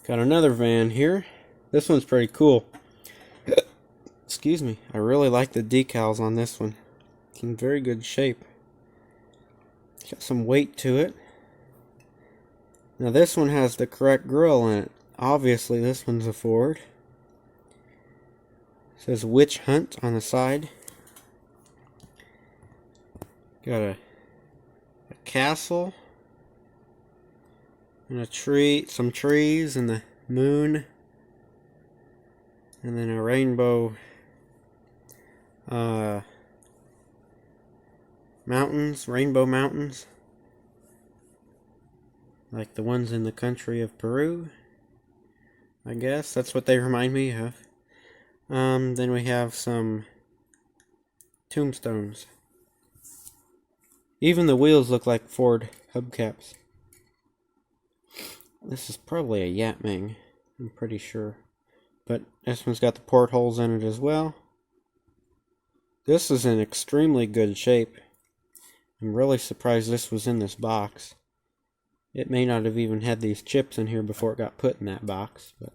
Got another van here. This one's pretty cool. Excuse me. I really like the decals on this one. It's in very good shape. Got some weight to it. Now this one has the correct grille in it. Obviously this one's a Ford. It says Witch Hunt on the side. Got a castle and a tree, some trees and the moon, and then a rainbow mountains, rainbow mountains, like the ones in the country of Peru. I guess that's what they remind me of. Then we have some tombstones. Even the wheels look like Ford hubcaps. This is probably a Yatming, I'm pretty sure. But this one's got the portholes in it as well. This is in extremely good shape. I'm really surprised this was in this box. It may not have even had these chips in here before it got put in that box. But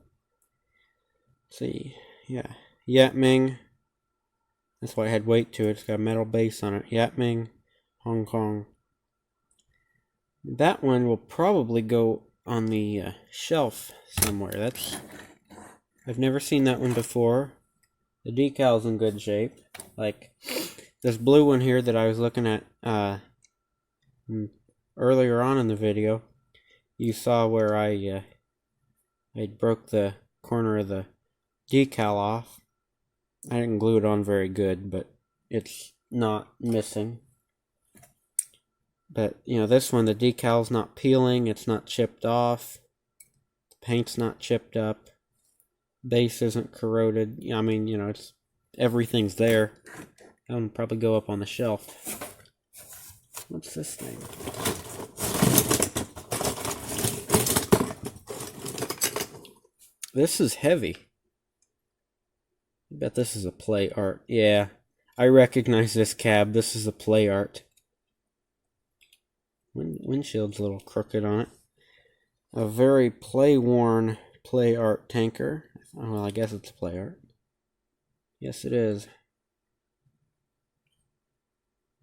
let's see, yeah, Yatming. That's why it had weight to it. It's got a metal base on it. Yatming, Hong Kong. That one will probably go on the shelf somewhere. I've never seen that one before. The decal's in good shape. Like this blue one here that I was looking at earlier on in the video. You saw where I broke the corner of the decal off. I didn't glue it on very good, but it's not missing. But, you know, this one, the decal's not peeling, it's not chipped off, the paint's not chipped up, base isn't corroded. I mean, you know, everything's there. That one will probably go up on the shelf. What's this thing? This is heavy. I bet this is a play art. Yeah, I recognize this cab. This is a play art. Windshield's a little crooked on it. A very play-worn play art tanker. Well, I guess it's play art. Yes, it is.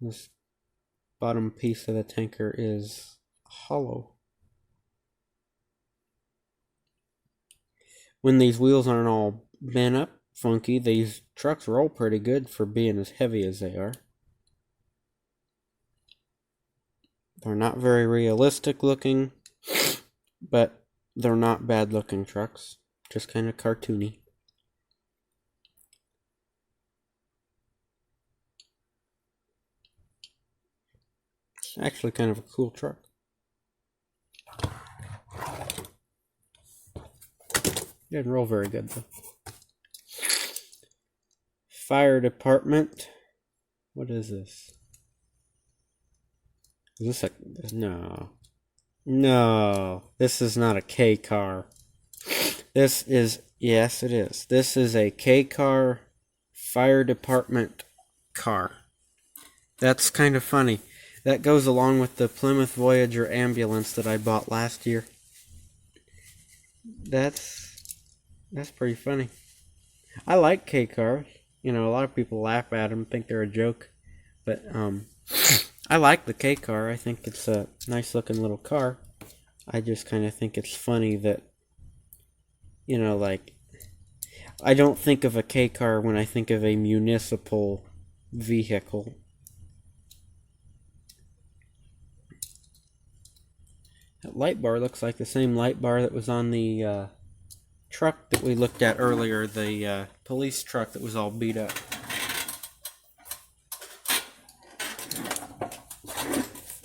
This bottom piece of the tanker is hollow. When these wheels aren't all bent up funky, these trucks roll pretty good for being as heavy as they are. They're not very realistic looking, but they're not bad looking trucks. Just kind of cartoony. It's actually kind of a cool truck. Didn't roll very good though. Fire department. What is this? Is this a... No. This is not a K car. This is... Yes, it is. This is a K car fire department car. That's kind of funny. That goes along with the Plymouth Voyager ambulance that I bought last year. That's pretty funny. I like K cars. You know, a lot of people laugh at them, think they're a joke. But, I like the K car. I think it's a nice looking little car. I just kind of think it's funny that, you know, like, I don't think of a K car when I think of a municipal vehicle. That light bar looks like the same light bar that was on the truck that we looked at earlier, the police truck that was all beat up.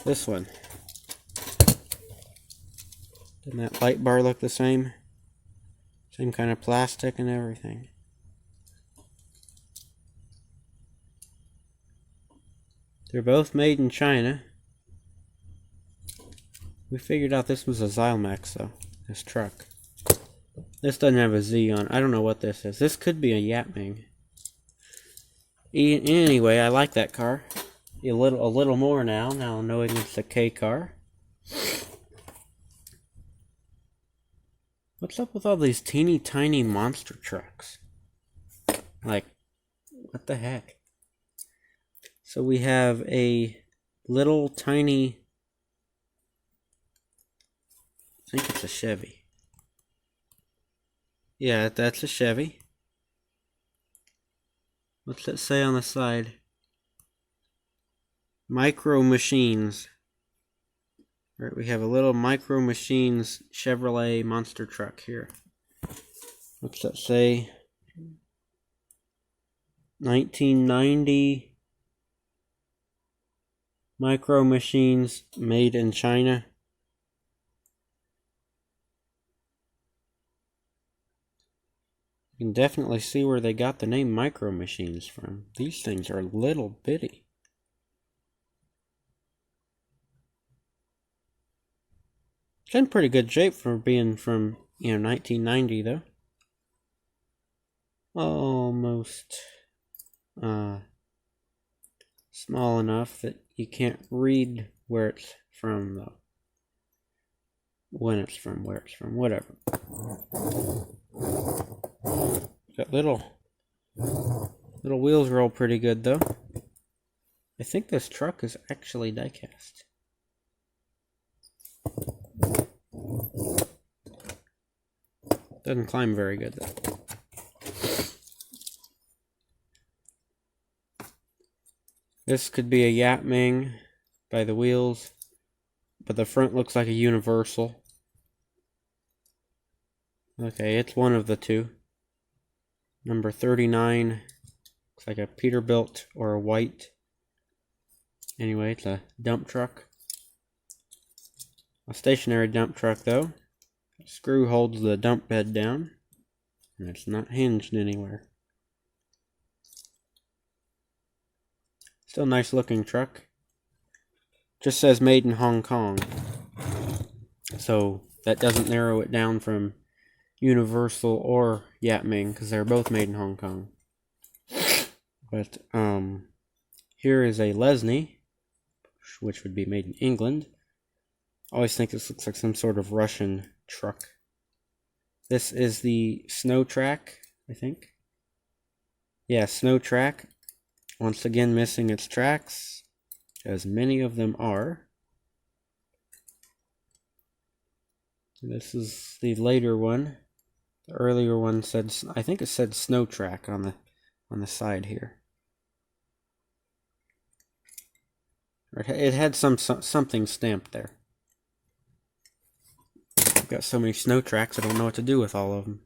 This one. Doesn't that light bar look the same? Same kind of plastic and everything. They're both made in China. We figured out this was a Xylmax though, this truck. This doesn't have a Z on it. I don't know what this is. This could be a Yatming. Anyway, I like that car. A little more now knowing it's a K car. What's up with all these teeny tiny monster trucks? Like, what the heck? So we have a little tiny, I think it's a Chevy. Yeah, that's a Chevy. What's it say on the side? Micro Machines. All right, we have a little Micro Machines Chevrolet monster truck here. What's that say? 1990 Micro Machines made in China. You can definitely see where they got the name Micro Machines from. These things are little bitty. It's in pretty good shape for being from, 1990 though. Almost small enough that you can't read where it's from though. When it's from, where it's from, whatever. Got little wheels roll pretty good though. I think this truck is actually die-cast. Doesn't climb very good though. This could be a Yatming by the wheels, but the front looks like a Universal. Okay, it's one of the two. Number 39 looks like a Peterbilt or a white. Anyway, it's a dump truck. A stationary dump truck though. A screw holds the dump bed down, and it's not hinged anywhere. Still a nice looking truck. Just says made in Hong Kong. So that doesn't narrow it down from Universal or Yatming, because they're both made in Hong Kong. But here is a Lesney, which would be made in England. I always think this looks like some sort of Russian truck. This is the Snow Track, I think. Yeah, Snow Track. Once again missing its tracks, as many of them are. This is the later one. The earlier one said, I think it said Snow Track on the side here. It had something stamped there. I've got so many snow tracks I don't know what to do with all of them.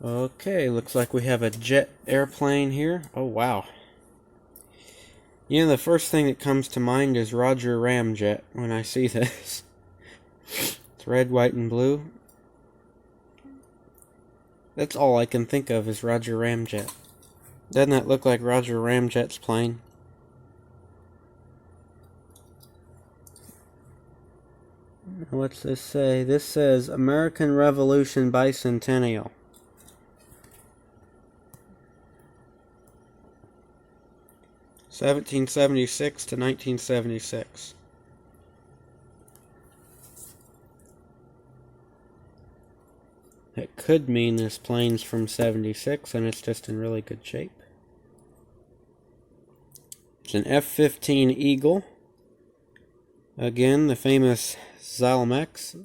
Okay, looks like we have a jet airplane here. Oh wow. The first thing that comes to mind is Roger Ramjet when I see this. It's red, white, and blue. That's all I can think of is Roger Ramjet. Doesn't that look like Roger Ramjet's plane? What's this say? This says American Revolution Bicentennial. (1776 to 1976). It could mean this plane's from 76 and it's just in really good shape. It's an F-15 Eagle. Again, the famous Zilmex,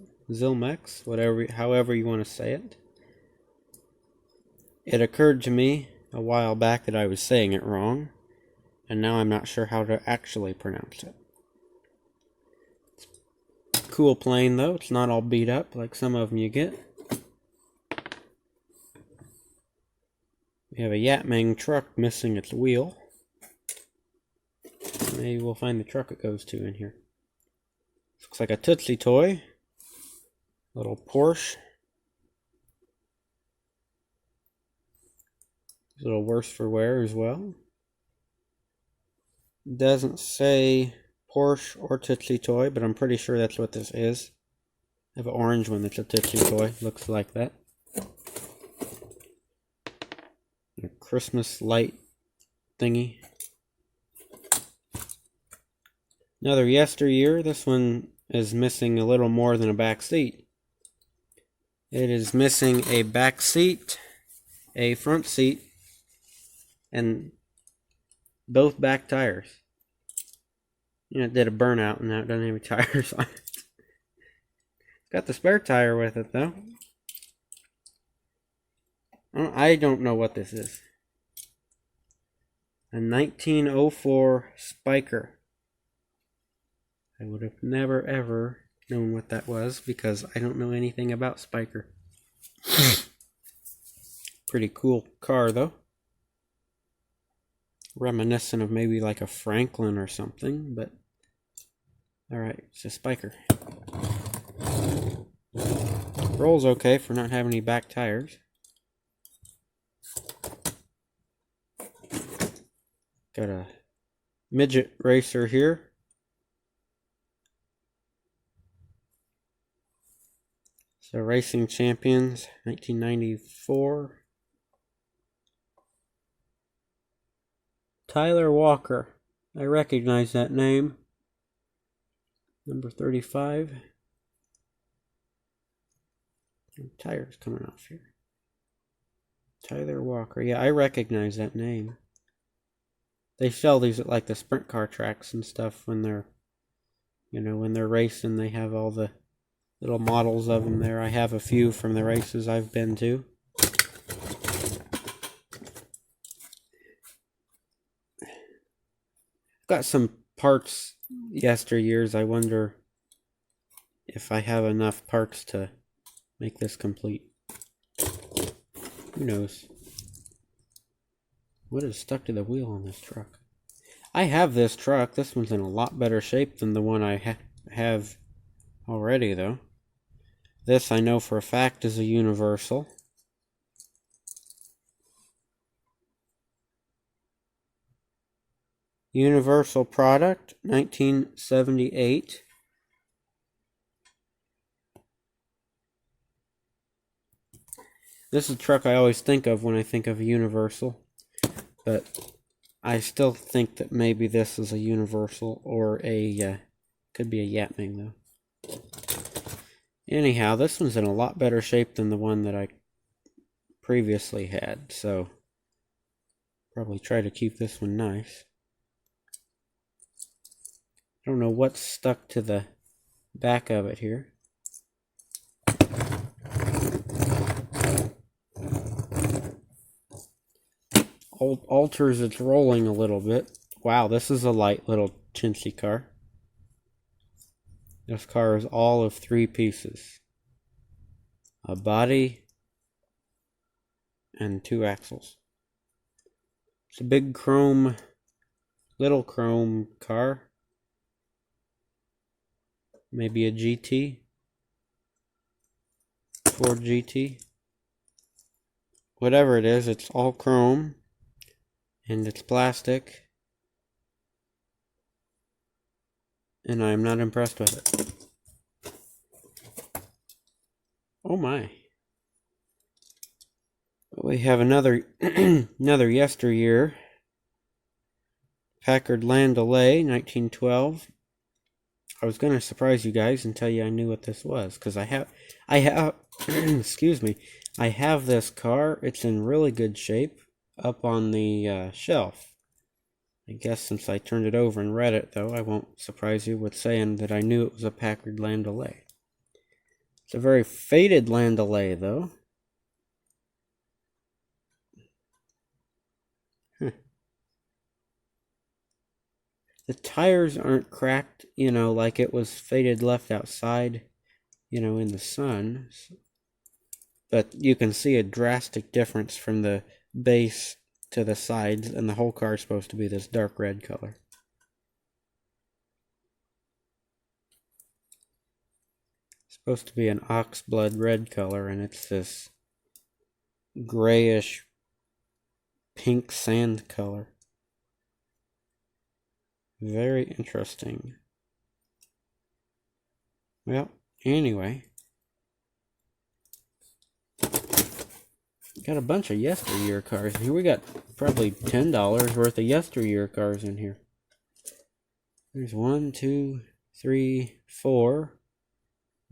however you want to say it. It occurred to me a while back that I was saying it wrong, and now I'm not sure how to actually pronounce it. Cool plane though, it's not all beat up like some of them you get. We have a Yatming truck missing its wheel. Maybe we'll find the truck it goes to in here. Looks like a Tootsie toy. Little Porsche. A little worse for wear as well. Doesn't say Porsche or Tootsie toy, but I'm pretty sure that's what this is. I have an orange one that's a Tootsie toy. Looks like that. A Christmas light thingy. Another yesteryear. This one is missing a little more than a back seat. It is missing a back seat, a front seat, and both back tires. You know, it did a burnout and now it doesn't have any tires on it. Got the spare tire with it though. I don't know what this is. A 1904 Spiker. I would have never ever known what that was because I don't know anything about Spiker. Pretty cool car though. Reminiscent of maybe like a Franklin or something, but alright, it's a Spiker. Rolls okay for not having any back tires. Got a midget racer here. So Racing Champions 1994. Tyler Walker. I recognize that name. Number 35. Tires coming off here. Tyler Walker. Yeah, I recognize that name. They sell these at like the sprint car tracks and stuff when they're, you know, when they're racing. They have all the little models of them there. I have a few from the races I've been to. Got some parts yesteryears. I wonder if I have enough parts to make this complete. Who knows? What is stuck to the wheel on this truck? I have this truck. This one's in a lot better shape than the one I have already, though. This I know for a fact is a Universal. Universal product, 1978. This is a truck I always think of when I think of a Universal, but I still think that maybe this is a Universal or a, could be a Yapming though. Anyhow, this one's in a lot better shape than the one that I previously had, so probably try to keep this one nice. I don't know what's stuck to the back of it here. Alters its rolling a little bit. Wow, this is a light little chintzy car. This car is all of 3 pieces. A body and 2 axles. It's a big chrome, little chrome car. Maybe a GT. Ford GT. Whatever it is, it's all chrome. And it's plastic. And I'm not impressed with it. Oh my. We have another another yesteryear. Packard Landaulet, 1912. I was going to surprise you guys and tell you I knew what this was, because I have excuse me, I have this car. It's in really good shape up on the shelf. I guess since I turned it over and read it, though, I won't surprise you with saying that I knew it was a Packard Landaulet. It's a very faded Landaulet, though. The tires aren't cracked, you know, like it was faded left outside, you know, in the sun. But you can see a drastic difference from the base to the sides, and the whole car is supposed to be this dark red color. It's supposed to be an oxblood red color, and it's this grayish pink sand color. Very interesting. Well, anyway. Got a bunch of yesteryear cars in here. We got probably $10 worth of yesteryear cars in here. There's 1, 2, 3, 4.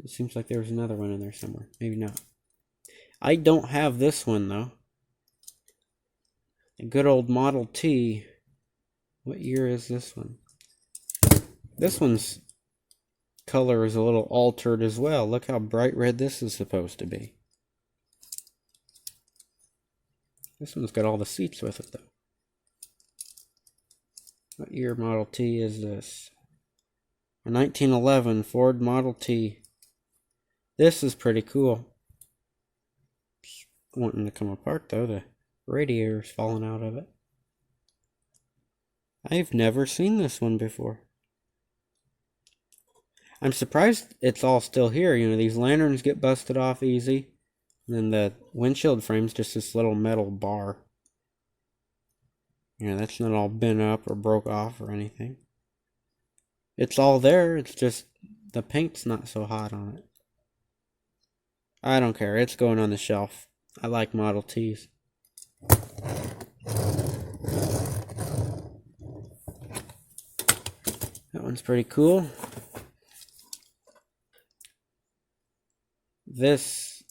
It seems like there was another one in there somewhere. Maybe not. I don't have this one though. A good old Model T. What year is this one? This one's color is a little altered as well. Look how bright red this is supposed to be. This one's got all the seats with it though. What year Model T is this? A 1911 Ford Model T. This is pretty cool. It's wanting to come apart though. The radiator's falling out of it. I've never seen this one before. I'm surprised it's all still here. You know, these lanterns get busted off easy. And then the windshield frame's just this little metal bar. You know, that's not all bent up or broke off or anything. It's all there. It's just the paint's not so hot on it. I don't care. It's going on the shelf. I like Model Ts. That one's pretty cool. This,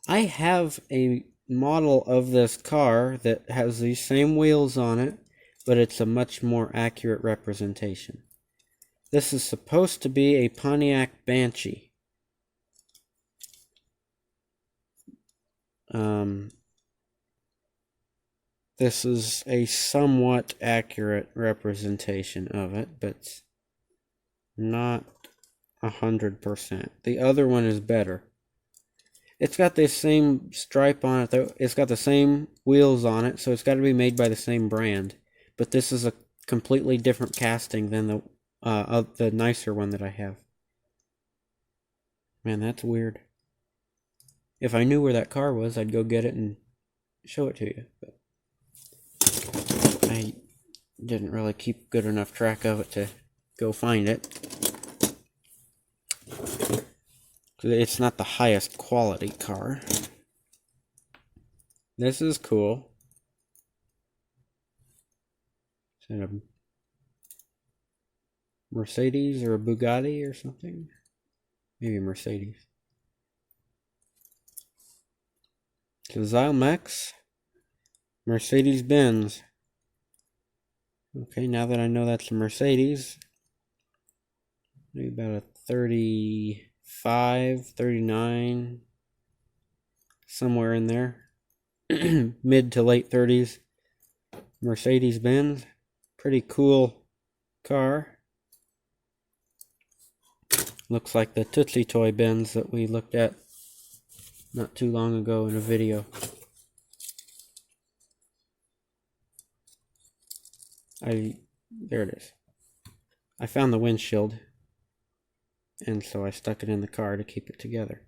I have a model of this car that has these same wheels on it, but it's a much more accurate representation. This is supposed to be a Pontiac Banshee. This is a somewhat accurate representation of it, but not 100%. The other one is better. It's got the same stripe on it, though. It's got the same wheels on it, so it's got to be made by the same brand. But this is a completely different casting than the nicer one that I have. Man, that's weird. If I knew where that car was, I'd go get it and show it to you. But I didn't really keep good enough track of it to go find it. It's not the highest quality car. This is cool. Is it a Mercedes or a Bugatti or something? Maybe Mercedes. It's a Zymex. Mercedes Benz. Okay, now that I know that's a Mercedes, maybe about a 35, 39, somewhere in there. Mid to late 30s. Mercedes Benz. Pretty cool car. Looks like the Tootsie Toy Benz that we looked at not too long ago in a video. There it is. I found the windshield, and so I stuck it in the car to keep it together.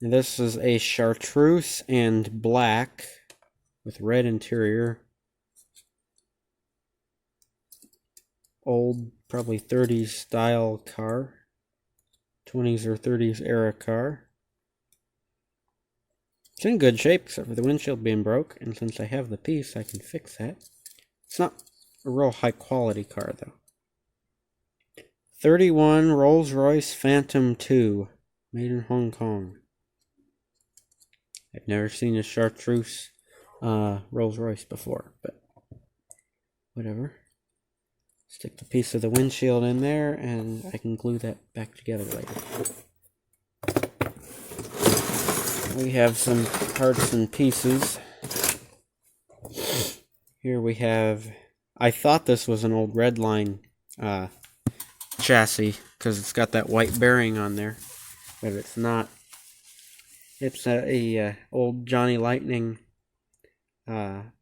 And this is a Chartreuse and black with red interior. Old, probably 30s style car. 20s or 30s era car. It's in good shape except for the windshield being broke, and since I have the piece, I can fix that. It's not a real high quality car though. 31 Rolls-Royce Phantom 2, made in Hong Kong. I've never seen a Chartreuse Rolls-Royce before, but whatever. Stick the piece of the windshield in there, and I can glue that back together later. We have some parts and pieces. Here we have, I thought this was an old Redline chassis, because it's got that white bearing on there, but it's not. It's a old Johnny Lightning from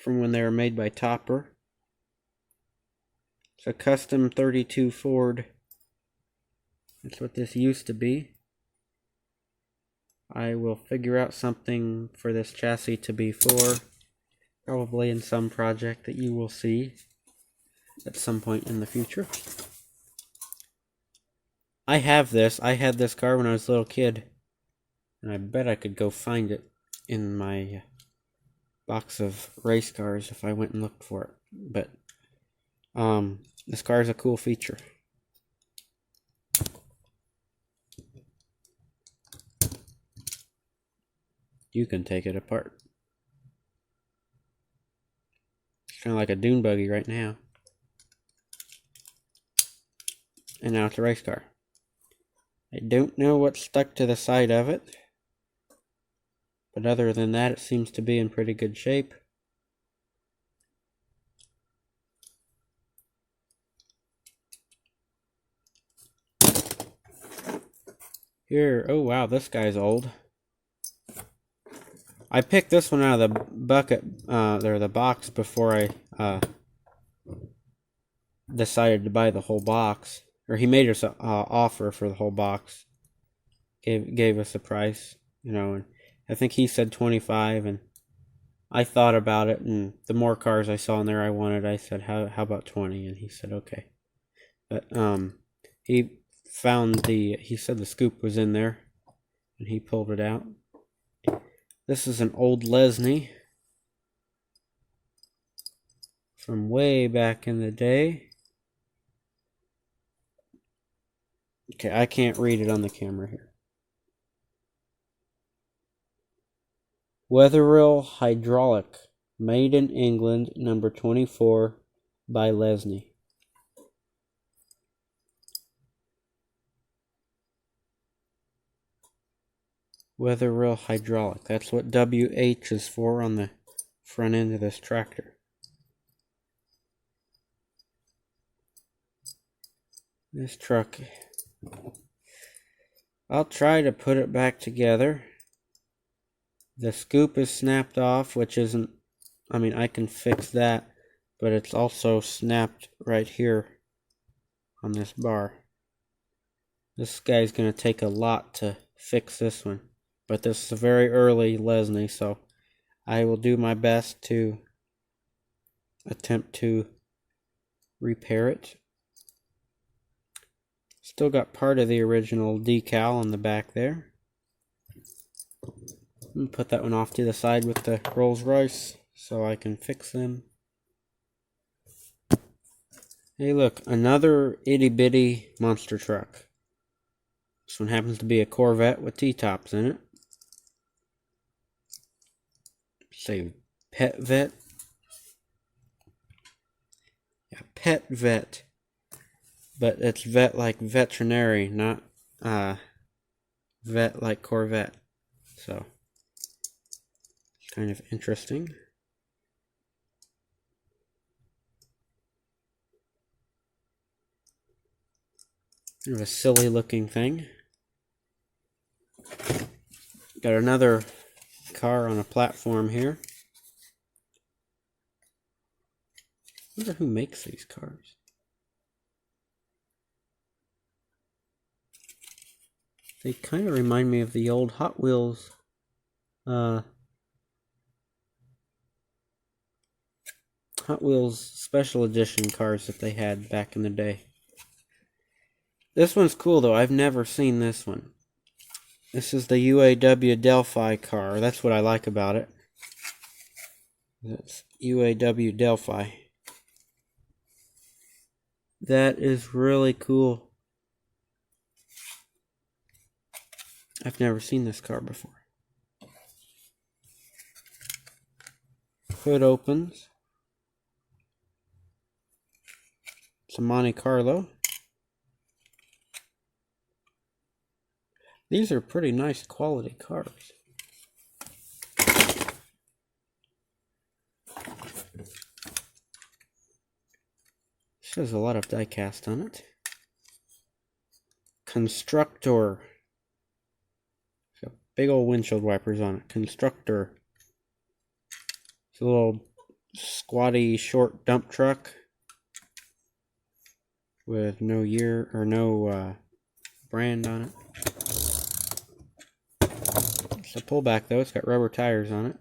when they were made by Topper. It's a custom 32 Ford. That's what this used to be. I will figure out something for this chassis to be for, probably in some project that you will see at some point in the future. I have this. I had this car when I was a little kid, and I bet I could go find it in my box of race cars if I went and looked for it. But this car is a cool feature. you can take it apart. It's kind of like a dune buggy right now. And now it's a race car. I don't know what's stuck to the side of it, but other than that, it seems to be in pretty good shape. Here, oh wow, this guy's old. I picked this one out of the bucket, or the box, before I decided to buy the whole box. Or he made us an offer for the whole box. Gave us a price, you know, and I think he said 25, and I thought about it, and the more cars I saw in there I wanted, I said, how about 20? And he said, okay. But he found he said the scoop was in there, and he pulled it out. This is an old Lesney from way back in the day. Okay, I can't read it on the camera here. Weatherill hydraulic, made in England, number 24 by Lesney. Weatherill hydraulic. That's what WH is for on the front end of this tractor. This truck, I'll try to put it back together. The scoop is snapped off, which isn't, I mean, I can fix that, but it's also snapped right here on this bar. This guy's going to take a lot to fix this one. But this is a very early Lesney, so I will do my best to attempt to repair it. Still got part of the original decal on the back there. I'm going to put that one off to the side with the Rolls Royce so I can fix them. Hey look, another itty bitty monster truck. This one happens to be a Corvette with T-tops in it. Say Pet Vet. Yeah, Pet Vet. But it's vet like veterinary, not vet like Corvette. So, kind of interesting. Kind of a silly looking thing. Got another car on a platform here. I wonder who makes these cars. They kind of remind me of the old Hot Wheels Hot Wheels Special Edition cars that they had back in the day. This one's cool though. I've never seen this one. This is the UAW Delphi car. That's what I like about it. That's UAW Delphi. That is really cool. I've never seen this car before. Hood opens. It's a Monte Carlo. These are pretty nice quality cars. Shows a lot of die cast on it. Constructor. Got big old windshield wipers on it. Constructor. It's a little squatty short dump truck with no year or no brand on it. It's a pullback though. It's got rubber tires on it.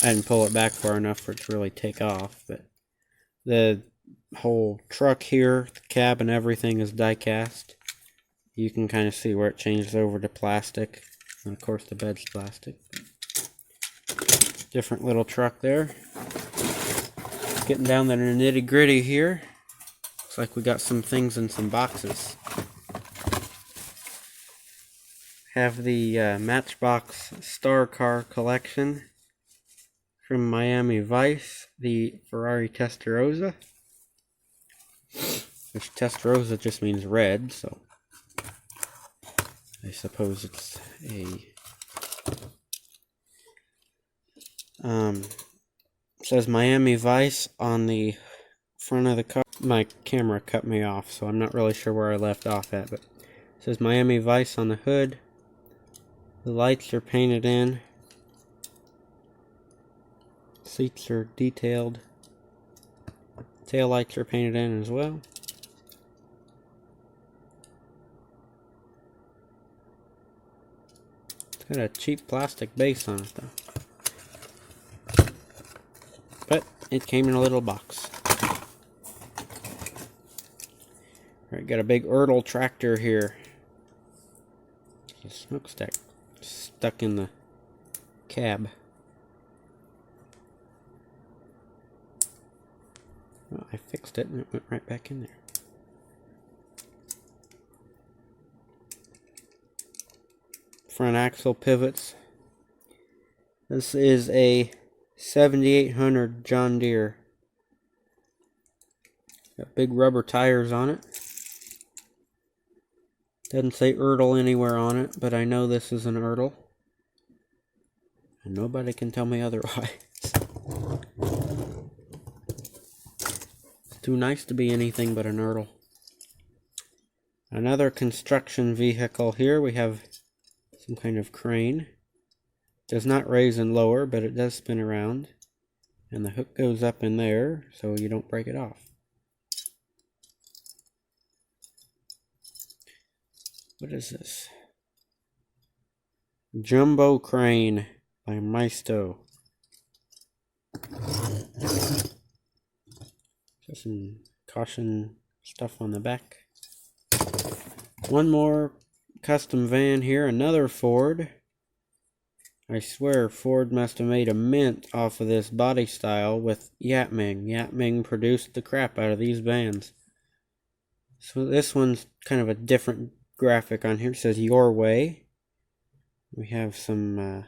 I didn't pull it back far enough for it to really take off, but the whole truck here, the cab and everything is die cast. You can kind of see where it changes over to plastic, and of course the bed's plastic. Different little truck there. Getting down to the nitty gritty here. Looks like we got some things in some boxes. have the Matchbox Star Car collection from Miami Vice, the Ferrari Testarossa, which Testarossa just means red, so I suppose it's a it says Miami Vice on the front of the car. My camera cut me off, so I'm not really sure where I left off at, but it says Miami Vice on the hood. The lights are painted in. Seats are detailed. Tail lights are painted in as well. It's got a cheap plastic base on it though. But it came in a little box. Alright, got a big Ertl tractor here. There's a smokestack stuck in the cab. Well, I fixed it and it went right back in there. Front axle pivots. This is a 7800 John Deere. Got big rubber tires on it. Doesn't say Ertl anywhere on it, but I know this is an Ertl. And nobody can tell me otherwise. It's too nice to be anything but an Ertl. Another construction vehicle here. We have some kind of crane. Does not raise and lower, but it does spin around. And the hook goes up in there, so you don't break it off. What is this? Jumbo Crane by Maisto. Just some caution stuff on the back. One more custom van here, another Ford. I swear Ford must have made a mint off of this body style with Yatming. Yatming produced the crap out of these vans. So this one's kind of a different graphic on here. It says Your Way. We have some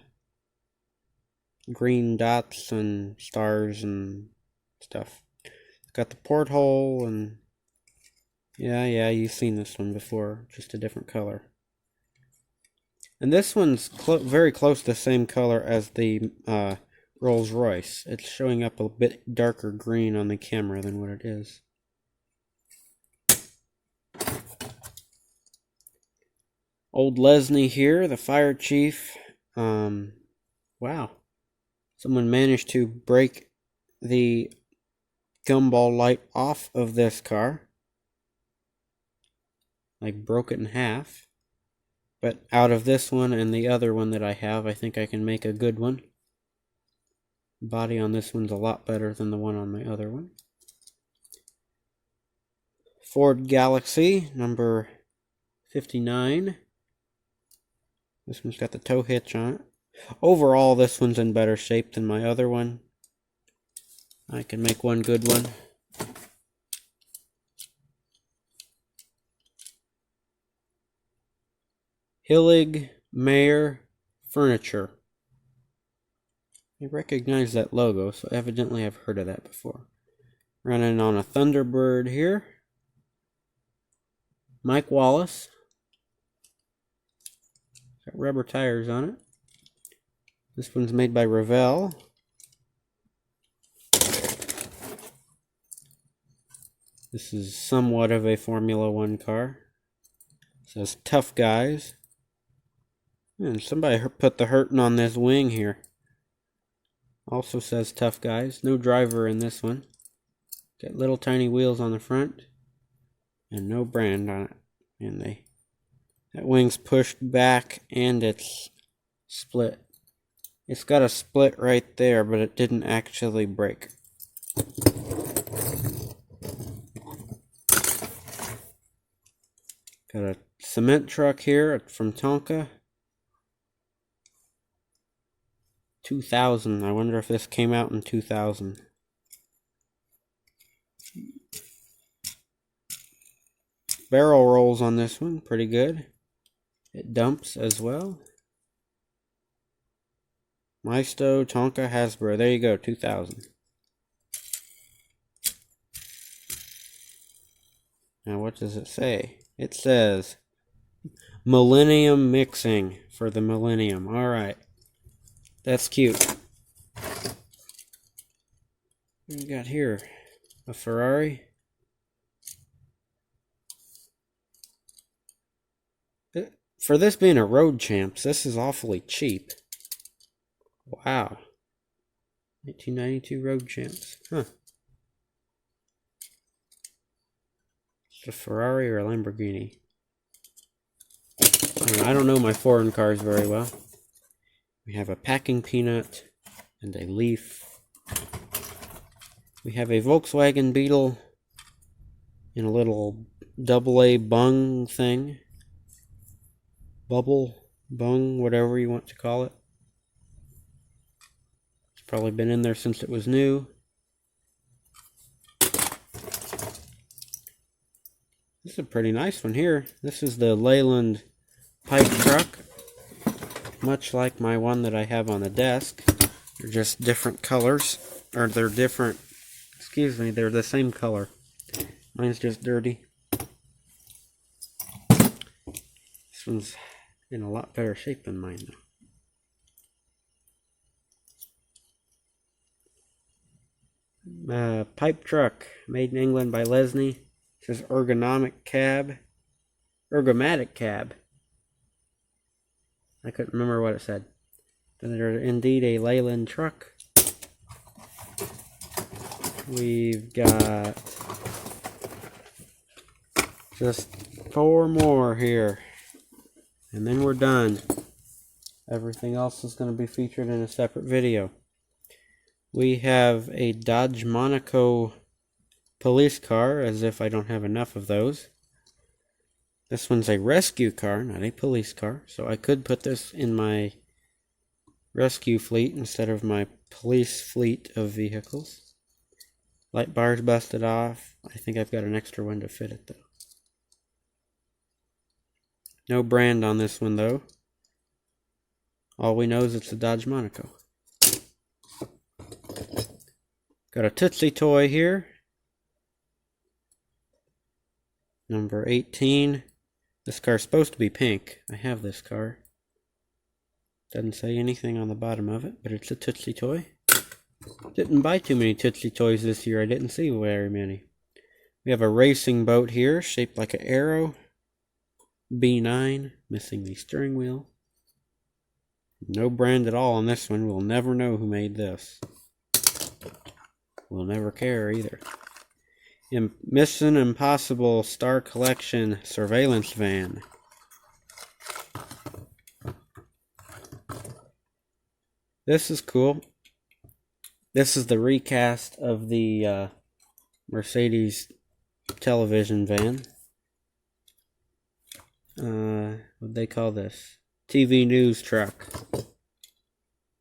green dots and stars and stuff. It's got the porthole and yeah, you've seen this one before, just a different color. And this one's very close to the same color as the Rolls Royce. It's showing up a bit darker green on the camera than what it is. Old Lesney here, the fire chief. Wow. Someone managed to break the gumball light off of this car. Like broke it in half. But out of this one and the other one that I have, I think I can make a good one. Body on this one's a lot better than the one on the other one. Ford Galaxy, number 59. This one's got the tow hitch on it. Overall, this one's in better shape than my other one. I can make one good one. Hillig Mayer Furniture. I recognize that logo, so evidently I've heard of that before. Running on a Thunderbird here. Mike Wallace. Got rubber tires on it. This one's made by Revell. This is somewhat of a Formula One car. It says Tough Guys. And somebody put the hurting on this wing here. Also says Tough Guys. No driver in this one. Got little tiny wheels on the front. And no brand on it. And that wing's pushed back and it's split. It's got a split right there, but it didn't actually break. Got a cement truck here from Tonka. 2000. I wonder if this came out in 2000. Barrel rolls on this one, pretty good. It dumps as well. Maisto, Tonka, Hasbro. There you go, 2000. Now what does it say? It says Millennium Mixing for the Millennium. Alright. That's cute. What do we got here? A Ferrari. For this being a Road Champs, this is awfully cheap. Wow. 1992 Road Champs. Huh. It's a Ferrari or a Lamborghini. I don't know my foreign cars very well. We have a packing peanut and a leaf. We have a Volkswagen Beetle in a little AA bung thing. Bubble, bung, whatever you want to call it. It's probably been in there since it was new. This is a pretty nice one here. This is the Leyland pipe truck. Much like my one that I have on the desk. They're just different colors. Or they're different, excuse me, they're the same color. Mine's just dirty. This one's in a lot better shape than mine though. Pipe truck, made in England by Lesney. It says ergomatic cab. I couldn't remember what it said. But they're indeed a Leyland truck. We've got just 4 more here. And then we're done. Everything else is going to be featured in a separate video. We have a Dodge Monaco police car, as if I don't have enough of those. This one's a rescue car, not a police car. So I could put this in my rescue fleet instead of my police fleet of vehicles. Light bar's busted off. I think I've got an extra one to fit it though. No brand on this one though. All we know is it's a Dodge Monaco. Got a Tootsie toy here. Number 18. This car's supposed to be pink. I have this car. Doesn't say anything on the bottom of it, but it's a Tootsie toy. Didn't buy too many Tootsie toys this year. I didn't see very many. We have a racing boat here, shaped like an arrow. B9, missing the steering wheel. No brand at all on this one. We'll never know who made this. We'll never care either. Mission Impossible Star Collection Surveillance Van. This is cool. This is the recast of the Mercedes television van. What they call this? TV news truck.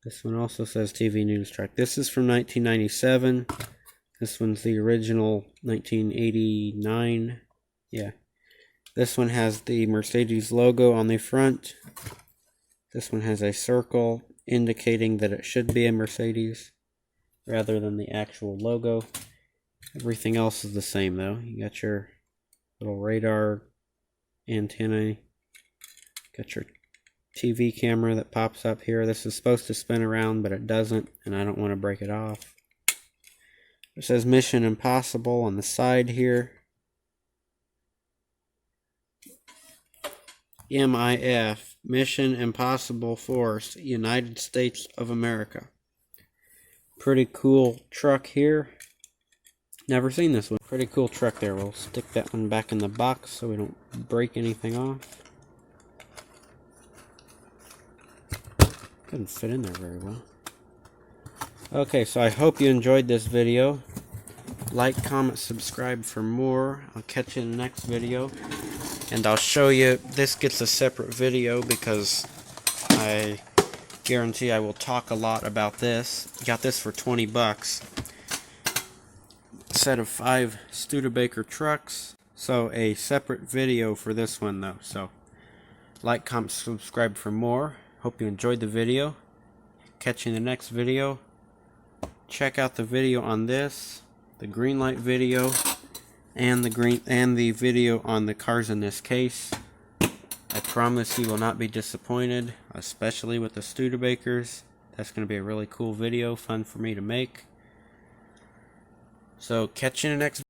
This one also says TV news truck. This is from 1997. This one's the original 1989. Yeah. This one has the Mercedes logo on the front. This one has a circle indicating that it should be a Mercedes rather than the actual logo. Everything else is the same though. You got your little radar antennae. Got your TV camera that pops up here. This is supposed to spin around, but it doesn't, and I don't want to break it off. It says Mission Impossible on the side here. MIF, Mission Impossible Force, United States of America. Pretty cool truck here. Never seen this one. Pretty cool truck there. We'll stick that one back in the box so we don't break anything off. Couldn't fit in there very well. Okay, so I hope you enjoyed this video. Like, comment, subscribe for more. I'll catch you in the next video. And I'll show you, this gets a separate video because I guarantee I will talk a lot about this. Got this for 20 bucks. Set of 5 Studebaker trucks. So a separate video for this one though. So Like, comment, subscribe for more. Hope you enjoyed the video. Catch you in the next video. Check out the video on this, the green light video, and the video on the cars in this case. I promise you will not be disappointed, especially with the Studebakers. That's going to be a really cool video, fun for me to make. So catch you in the next video.